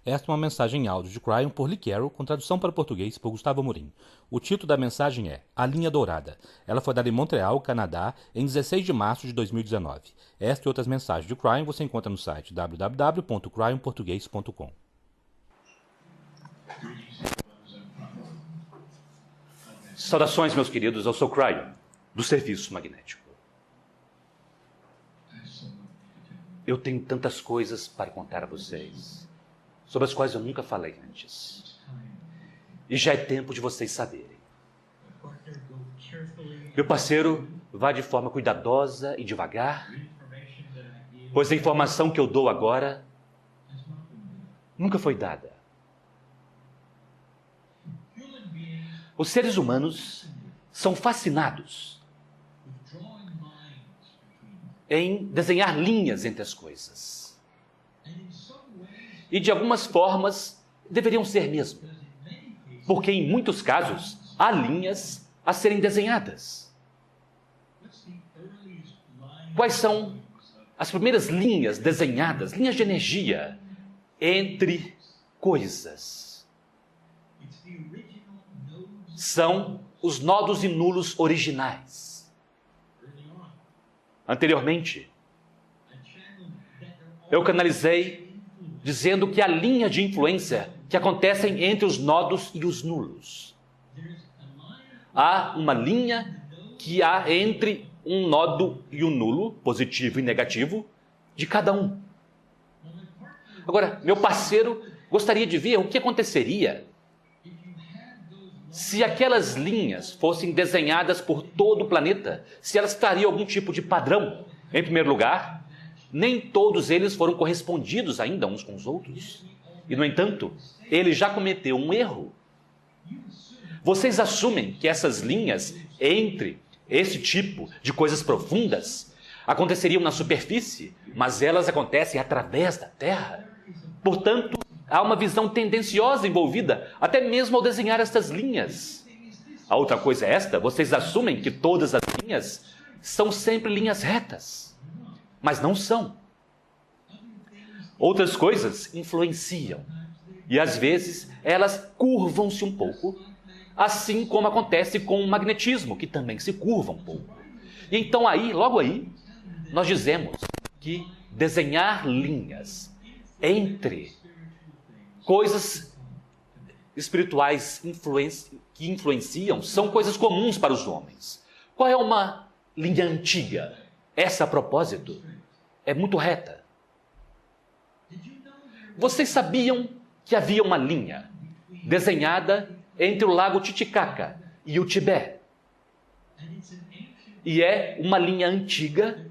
Esta é uma mensagem em áudio de Cryon por Lee Carroll, com tradução para o português por Gustavo Amorim. O título da mensagem é A Linha Dourada. Ela foi dada em Montreal, Canadá, em 16 de março de 2019. Esta e outras mensagens de Cryon você encontra no site www.cryonportuguês.com. Saudações, meus queridos, eu sou Cryon, do Serviço Magnético. Eu tenho tantas coisas para contar a vocês, sobre as quais eu nunca falei antes. E já é tempo de vocês saberem. Meu parceiro, vá de forma cuidadosa e devagar, pois a informação que eu dou agora nunca foi dada. Os seres humanos são fascinados em desenhar linhas entre as coisas. E de algumas formas deveriam ser mesmo, porque em muitos casos há linhas a serem desenhadas. Quais são as primeiras linhas desenhadas, linhas de energia entre coisas? São os nodos e nulos originais. Anteriormente, eu canalizei dizendo que a linha de influência que acontecem entre os nodos e os nulos. Há uma linha que há entre um nodo e um nulo, positivo e negativo, de cada um. Agora, meu parceiro gostaria de ver o que aconteceria se aquelas linhas fossem desenhadas por todo o planeta, se elas trariam algum tipo de padrão. Em primeiro lugar, nem todos eles foram correspondidos ainda uns com os outros. E, no entanto, ele já cometeu um erro. Vocês assumem que essas linhas entre esse tipo de coisas profundas aconteceriam na superfície, mas elas acontecem através da Terra. Portanto, há uma visão tendenciosa envolvida, até mesmo ao desenhar estas linhas. A outra coisa é esta: vocês assumem que todas as linhas são sempre linhas retas, mas não são. Outras coisas influenciam, e às vezes elas curvam-se um pouco, assim como acontece com o magnetismo, que também se curva um pouco. E então aí, logo aí, nós dizemos que desenhar linhas entre coisas espirituais que influenciam são coisas comuns para os homens. Qual é uma linha antiga? Essa, a propósito, é muito reta. Vocês sabiam que havia uma linha desenhada entre o lago Titicaca e o Tibete? E é uma linha antiga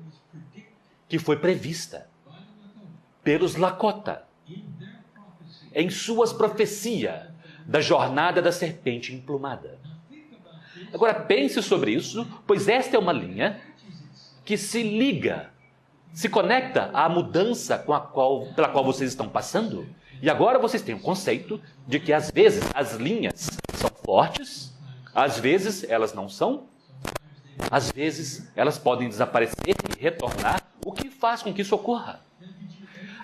que foi prevista pelos Lakota em suas profecias da jornada da serpente emplumada. Agora pense sobre isso, pois esta é uma linha que se liga, se conecta à mudança pela qual vocês estão passando. E agora vocês têm o conceito de que às vezes as linhas são fortes, às vezes elas não são, às vezes elas podem desaparecer e retornar, o que faz com que isso ocorra.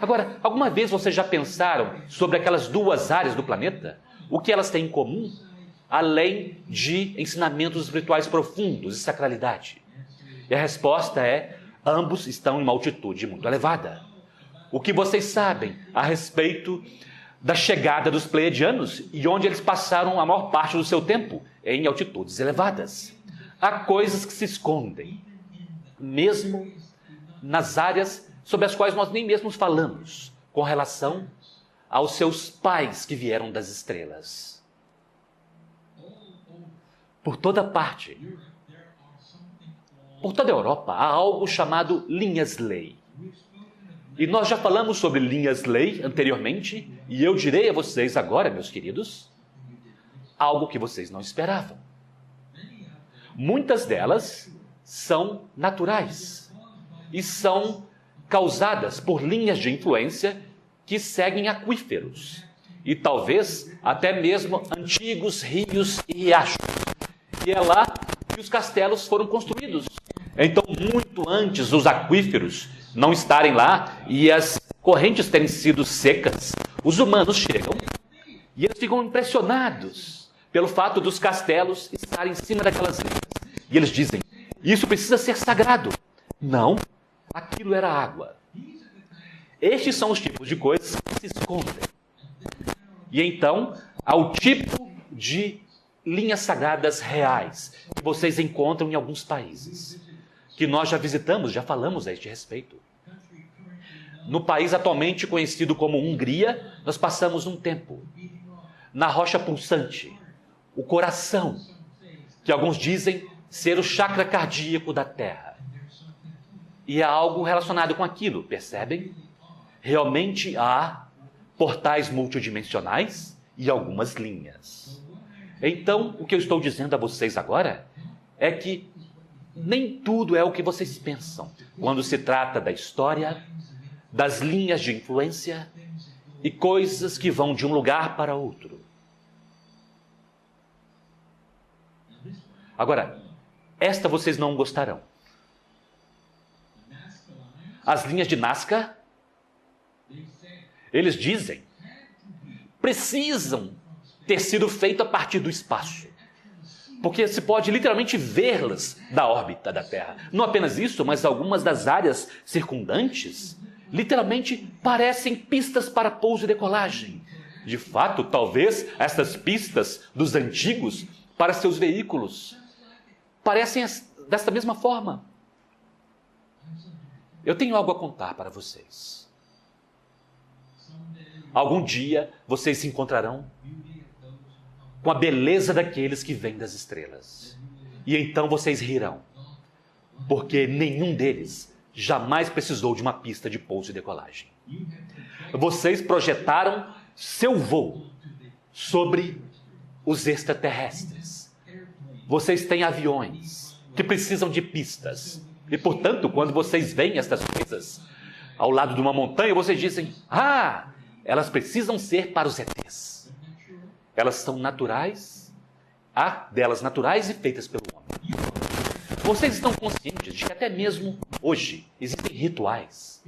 Agora, alguma vez vocês já pensaram sobre aquelas duas áreas do planeta? O que elas têm em comum? Além de ensinamentos espirituais profundos e sacralidade. E a resposta é: ambos estão em uma altitude muito elevada. O que vocês sabem a respeito da chegada dos pleiadianos e onde eles passaram a maior parte do seu tempo? Em altitudes elevadas. Há coisas que se escondem, mesmo nas áreas sobre as quais nós nem mesmo falamos, com relação aos seus pais que vieram das estrelas. Por toda parte, por toda a Europa, há algo chamado linhas-lei. E nós já falamos sobre linhas-lei anteriormente, e eu direi a vocês agora, meus queridos, algo que vocês não esperavam. Muitas delas são naturais e são causadas por linhas de influência que seguem aquíferos e talvez até mesmo antigos rios e riachos. E é lá que os castelos foram construídos. Então, muito antes dos aquíferos não estarem lá e as correntes terem sido secas, Os humanos chegam e eles ficam impressionados pelo fato dos castelos estarem em cima daquelas linhas. E eles dizem, isso precisa ser sagrado. Não, aquilo era água. Estes são os tipos de coisas que se escondem. E então, há o tipo de linhas sagradas reais que vocês encontram em alguns países, que nós já visitamos, já falamos a este respeito. No país atualmente conhecido como Hungria, nós passamos um tempo na rocha pulsante, o coração, que alguns dizem ser o chakra cardíaco da Terra. E há algo relacionado com aquilo, percebem? Realmente há portais multidimensionais e algumas linhas. Então, o que eu estou dizendo a vocês agora é que nem tudo é o que vocês pensam quando se trata da história, das linhas de influência e coisas que vão de um lugar para outro. Agora, esta vocês não gostarão. As linhas de Nazca, eles dizem, precisam ter sido feitas a partir do espaço. Porque se pode literalmente vê-las da órbita da Terra. Não apenas isso, mas algumas das áreas circundantes literalmente parecem pistas para pouso e decolagem. De fato, talvez estas pistas dos antigos para seus veículos parecem desta mesma forma. Eu tenho algo a contar para vocês. Algum dia vocês se encontrarão com a beleza daqueles que vêm das estrelas. E então vocês rirão, porque nenhum deles jamais precisou de uma pista de pouso e decolagem. Vocês projetaram seu voo sobre os extraterrestres. Vocês têm aviões que precisam de pistas. E, portanto, quando vocês veem estas coisas ao lado de uma montanha, vocês dizem, elas precisam ser para os ETs. Elas são naturais, há delas naturais e feitas pelo homem. Vocês estão conscientes de que até mesmo hoje existem rituais.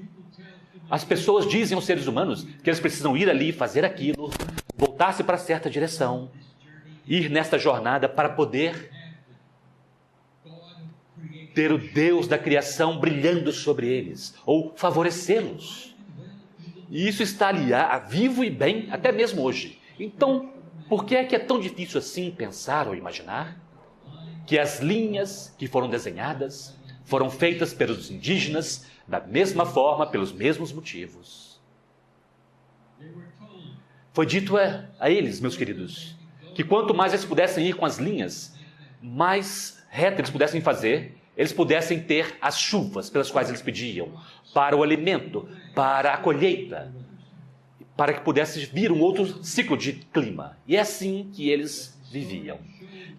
As pessoas dizem aos seres humanos que eles precisam ir ali, fazer aquilo, voltar-se para certa direção, ir nesta jornada para poder ter o Deus da criação brilhando sobre eles, ou favorecê-los. E isso está ali, vivo e bem, até mesmo hoje. Então, por que é tão difícil assim pensar ou imaginar que as linhas que foram desenhadas foram feitas pelos indígenas da mesma forma, pelos mesmos motivos? Foi dito a eles, meus queridos, que quanto mais eles pudessem ir com as linhas, mais reta eles pudessem fazer, eles pudessem ter as chuvas pelas quais eles pediam, para o alimento, para a colheita, para que pudesse vir um outro ciclo de clima. E é assim que eles viviam.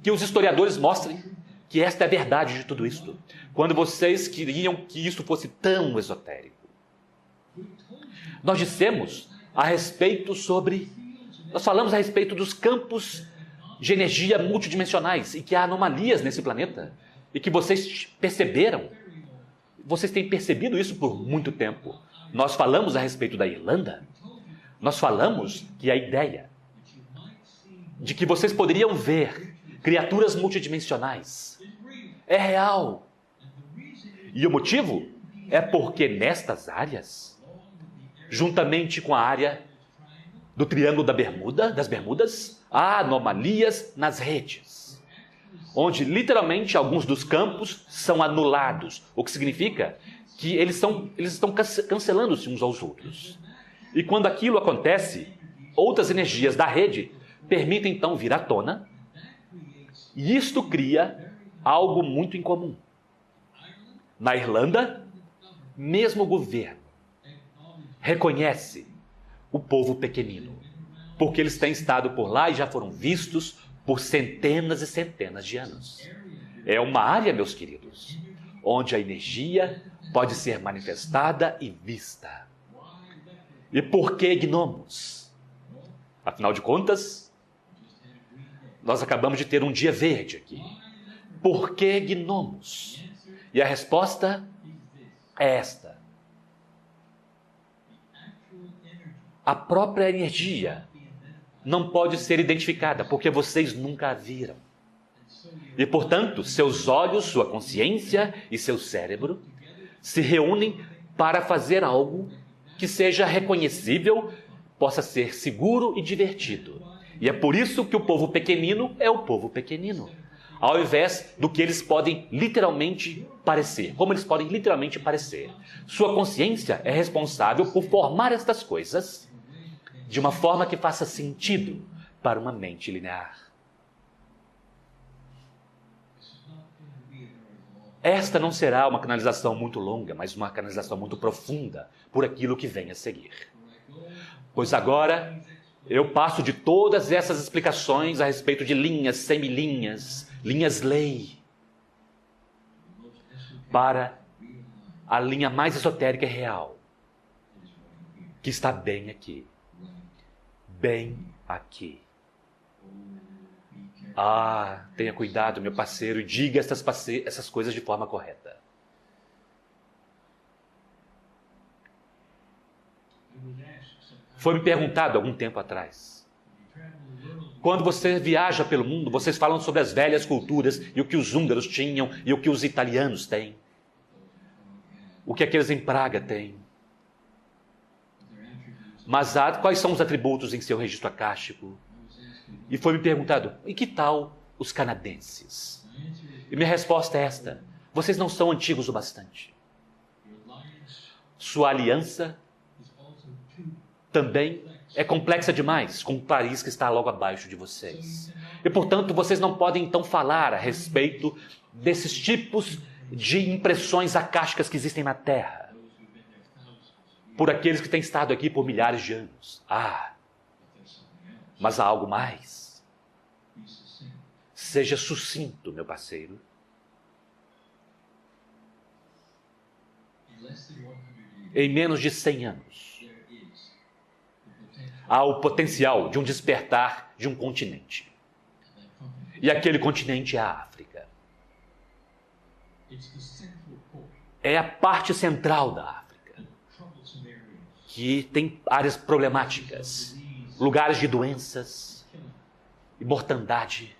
Que os historiadores mostrem que esta é a verdade de tudo isto, quando vocês queriam que isso fosse tão esotérico. Nós dissemos a respeito nós falamos a respeito dos campos de energia multidimensionais e que há anomalias nesse planeta e que vocês perceberam. Vocês têm percebido isso por muito tempo. Nós falamos a respeito da Irlanda. Nós falamos que a ideia de que vocês poderiam ver criaturas multidimensionais é real. E o motivo é porque nestas áreas, juntamente com a área do Triângulo das Bermudas, há anomalias nas redes, onde literalmente alguns dos campos são anulados, o que significa que eles estão cancelando-se uns aos outros. E quando aquilo acontece, outras energias da rede permitem então vir à tona, e isto cria algo muito incomum. Na Irlanda, mesmo o governo reconhece o povo pequenino, porque eles têm estado por lá e já foram vistos por centenas e centenas de anos. É uma área, meus queridos, onde a energia pode ser manifestada e vista. E por que gnomos? Afinal de contas, nós acabamos de ter um dia verde aqui. Por que gnomos? E a resposta é esta. a própria energia não pode ser identificada, porque vocês nunca a viram. E, portanto, seus olhos, sua consciência e seu cérebro se reúnem para fazer algo que seja reconhecível, possa ser seguro e divertido. E é por isso que o povo pequenino é o povo pequenino, ao invés do que eles podem literalmente parecer. Como eles podem literalmente parecer. Sua consciência é responsável por formar estas coisas de uma forma que faça sentido para uma mente linear. Esta não será uma canalização muito longa, mas uma canalização muito profunda por aquilo que vem a seguir. Pois agora eu passo de todas essas explicações a respeito de linhas, semilinhas, linhas-lei, para a linha mais esotérica e real, que está bem aqui. Bem aqui. Ah, tenha cuidado, meu parceiro, e diga essas coisas de forma correta. Foi me perguntado algum tempo atrás. Quando você viaja pelo mundo, vocês falam sobre as velhas culturas e o que os húngaros tinham e o que os italianos têm. O que aqueles em Praga têm. Mas quais são os atributos em seu registro acástico? E foi me perguntado, e que tal os canadenses? E minha resposta é esta: vocês não são antigos o bastante. Sua aliança também é complexa demais com Paris, que está logo abaixo de vocês. E, portanto, vocês não podem então falar a respeito desses tipos de impressões acásticas que existem na Terra, por aqueles que têm estado aqui por milhares de anos. Mas há algo mais. Seja sucinto, meu parceiro. Em menos de 100 anos, há o potencial de um despertar de um continente. E aquele continente é a África. É a parte central da África, que tem áreas problemáticas, lugares de doenças e mortandade.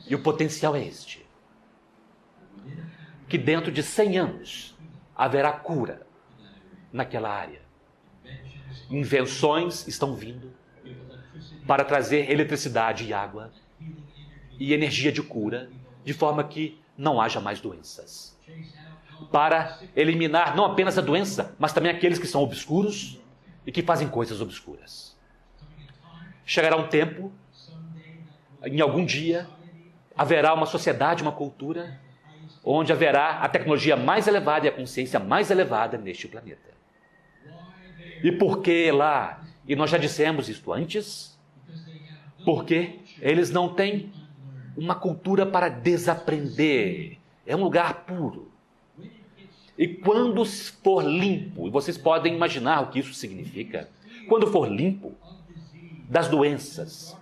E o potencial é este: que dentro de 100 anos haverá cura naquela área. Invenções estão vindo para trazer eletricidade e água e energia de cura, de forma que não haja mais doenças. Para eliminar não apenas a doença, mas também aqueles que são obscuros e que fazem coisas obscuras. Chegará um tempo, em algum dia, haverá uma sociedade, uma cultura, onde haverá a tecnologia mais elevada e a consciência mais elevada neste planeta. E por que lá? E nós já dissemos isto antes. Porque eles não têm uma cultura para desaprender. É um lugar puro. E quando for limpo, e vocês podem imaginar o que isso significa, quando for limpo das doenças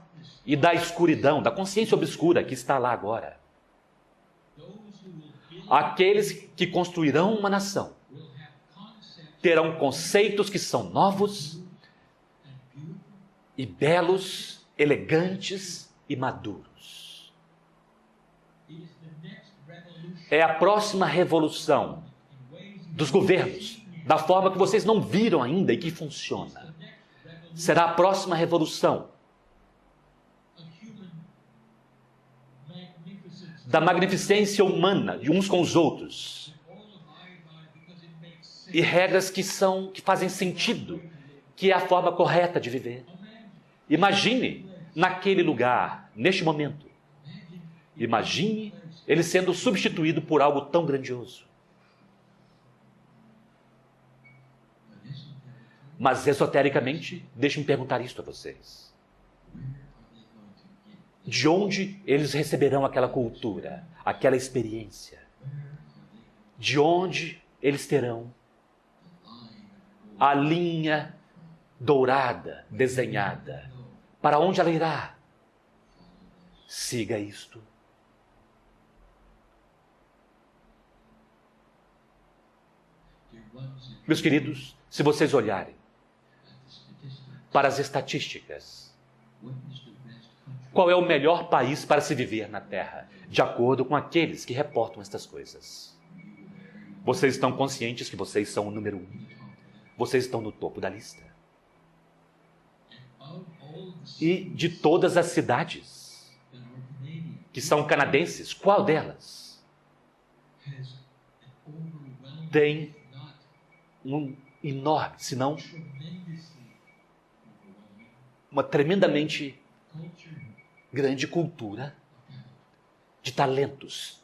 e da escuridão, da consciência obscura que está lá agora, aqueles que construirão uma nação terão conceitos que são novos e belos, elegantes e maduros. É a próxima revolução dos governos, da forma que vocês não viram ainda e que funciona. Será a próxima revolução da magnificência humana de uns com os outros e regras que fazem sentido, que é a forma correta de viver. Imagine naquele lugar, neste momento. Imagine ele sendo substituído por algo tão grandioso. Mas esotericamente, deixe-me perguntar isto a vocês. De onde eles receberão aquela cultura, aquela experiência? De onde eles terão a linha dourada, desenhada? Para onde ela irá? Siga isto. Meus queridos, se vocês olharem para as estatísticas. Qual é o melhor país para se viver na Terra? De acordo com aqueles que reportam estas coisas. Vocês estão conscientes que vocês são o número 1. Vocês estão no topo da lista. E de todas as cidades que são canadenses, qual delas tem um enorme, se não uma tremendamente grande cultura de talentos?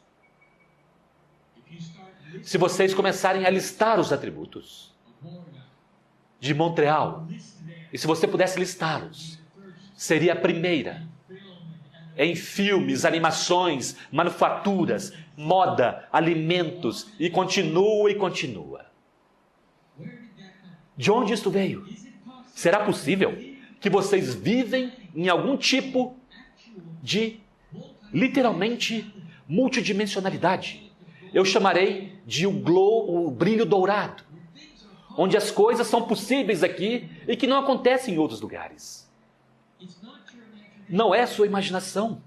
Se vocês começarem a listar os atributos de Montreal, e se você pudesse listá-los, seria a primeira em filmes, animações, manufaturas, moda, alimentos, e continua e continua. De onde isto veio? Será possível que vocês vivem em algum tipo de, literalmente, multidimensionalidade? Eu chamarei de o brilho dourado, onde as coisas são possíveis aqui e que não acontecem em outros lugares. Não é sua imaginação.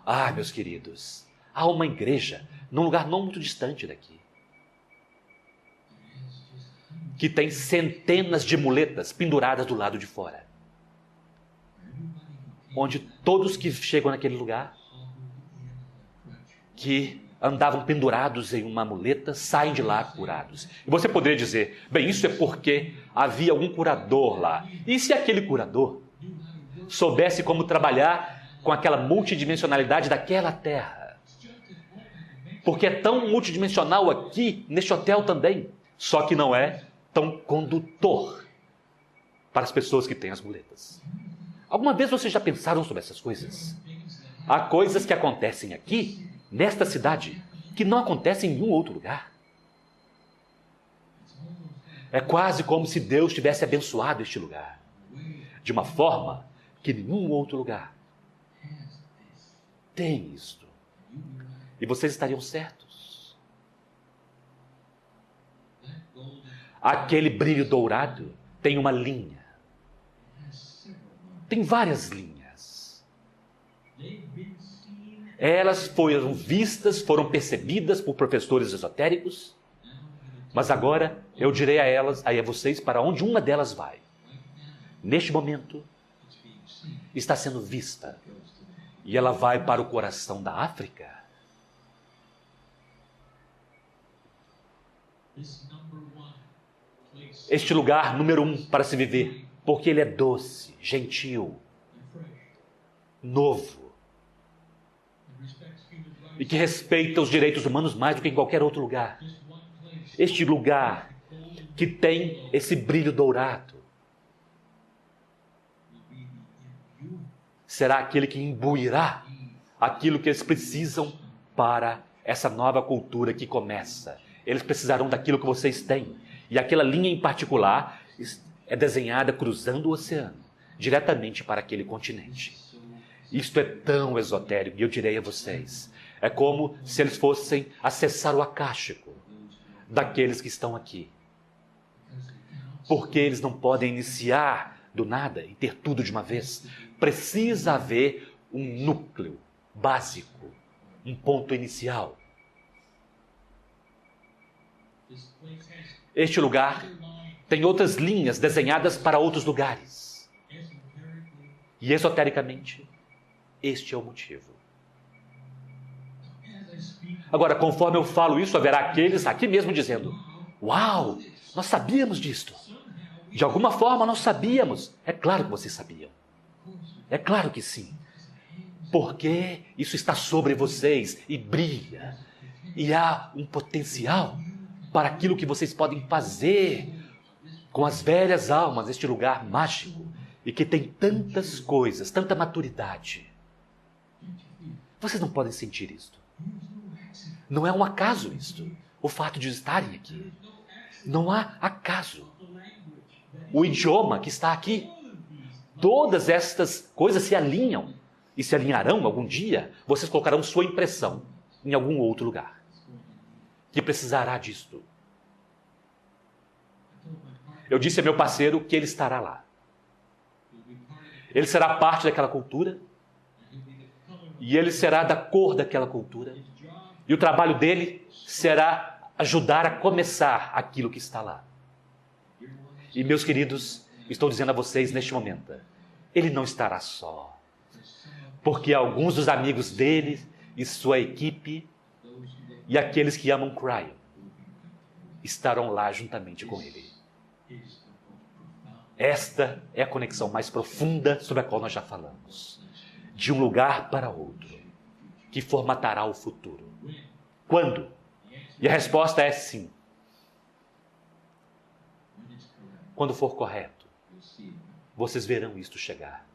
Ah, meus queridos, há uma igreja num lugar não muito distante daqui, que tem centenas de muletas penduradas do lado de fora, onde todos que chegam naquele lugar, que andavam pendurados em uma muleta, saem de lá curados. E você poderia dizer, bem, isso é porque havia algum curador lá. E se aquele curador soubesse como trabalhar com aquela multidimensionalidade daquela terra? Porque é tão multidimensional aqui, neste hotel também, só que não é tão condutor para as pessoas que têm as muletas. Alguma vez vocês já pensaram sobre essas coisas? Há coisas que acontecem aqui, nesta cidade, que não acontecem em nenhum outro lugar. É quase como se Deus tivesse abençoado este lugar, de uma forma que nenhum outro lugar tem isto. E vocês estariam certos. Aquele brilho dourado tem uma linha. Tem várias linhas. Elas foram vistas, foram percebidas por professores esotéricos, mas agora eu direi a elas, a vocês, para onde uma delas vai. Neste momento, está sendo vista, e ela vai para o coração da África. Este lugar número 1 para se viver, porque ele é doce, gentil, novo, e que respeita os direitos humanos mais do que em qualquer outro lugar. Este lugar que tem esse brilho dourado será aquele que imbuirá aquilo que eles precisam para essa nova cultura que começa. Eles precisarão daquilo que vocês têm. E aquela linha em particular é desenhada cruzando o oceano, diretamente para aquele continente. Isto é tão esotérico, e eu direi a vocês, é como se eles fossem acessar o acástico daqueles que estão aqui. Porque eles não podem iniciar do nada e ter tudo de uma vez. Precisa haver um núcleo básico, um ponto inicial. Este lugar tem outras linhas desenhadas para outros lugares. E esotericamente, este é o motivo. Agora, conforme eu falo isso, haverá aqueles aqui mesmo dizendo: uau, nós sabíamos disto. De alguma forma nós sabíamos. É claro que vocês sabiam. É claro que sim. Porque isso está sobre vocês e brilha. E há um potencial para aquilo que vocês podem fazer com as velhas almas deste lugar mágico e que tem tantas coisas, tanta maturidade. Vocês não podem sentir isto. Não é um acaso isto, o fato de estarem aqui. Não há acaso. O idioma que está aqui, todas estas coisas se alinham e se alinharão algum dia. Vocês colocarão sua impressão em algum outro lugar que precisará disto. Eu disse a meu parceiro que ele estará lá. Ele será parte daquela cultura. E ele será da cor daquela cultura. E o trabalho dele será ajudar a começar aquilo que está lá. E, meus queridos, estou dizendo a vocês neste momento, ele não estará só. Porque alguns dos amigos dele e sua equipe e aqueles que amam Cryon estarão lá juntamente com ele. Esta é a conexão mais profunda sobre a qual nós já falamos. De um lugar para outro, que formatará o futuro. Quando? E a resposta é sim. Quando for correto, vocês verão isto chegar.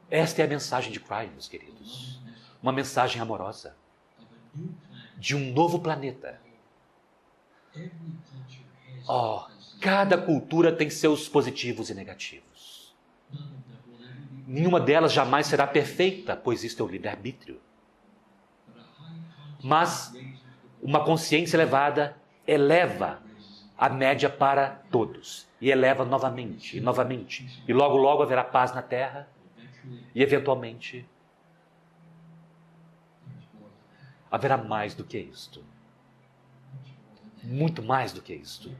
Esta é a mensagem de Cryon, meus queridos. Uma mensagem amorosa. De um novo planeta. Cada cultura tem seus positivos e negativos. Nenhuma delas jamais será perfeita, pois isto é o livre-arbítrio. Mas uma consciência elevada eleva a média para todos. E eleva novamente, e novamente. E logo, logo haverá paz na Terra. E eventualmente haverá mais do que isto. Muito mais do que isto.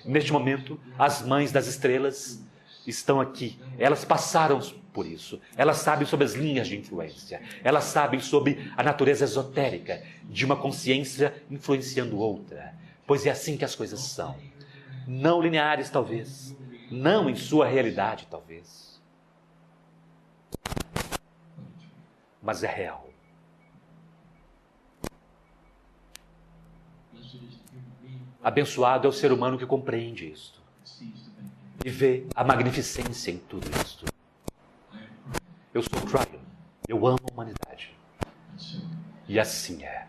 Neste momento, as mães das estrelas estão aqui. Elas passaram por isso. Elas sabem sobre as linhas de influência. Elas sabem sobre a natureza esotérica de uma consciência influenciando outra. Pois é assim que as coisas são. Não lineares, talvez. Não em sua realidade, talvez. Mas é real. Abençoado é o ser humano que compreende isto e vê a magnificência em tudo isto. Eu sou Cryon. Eu amo a humanidade. E assim é.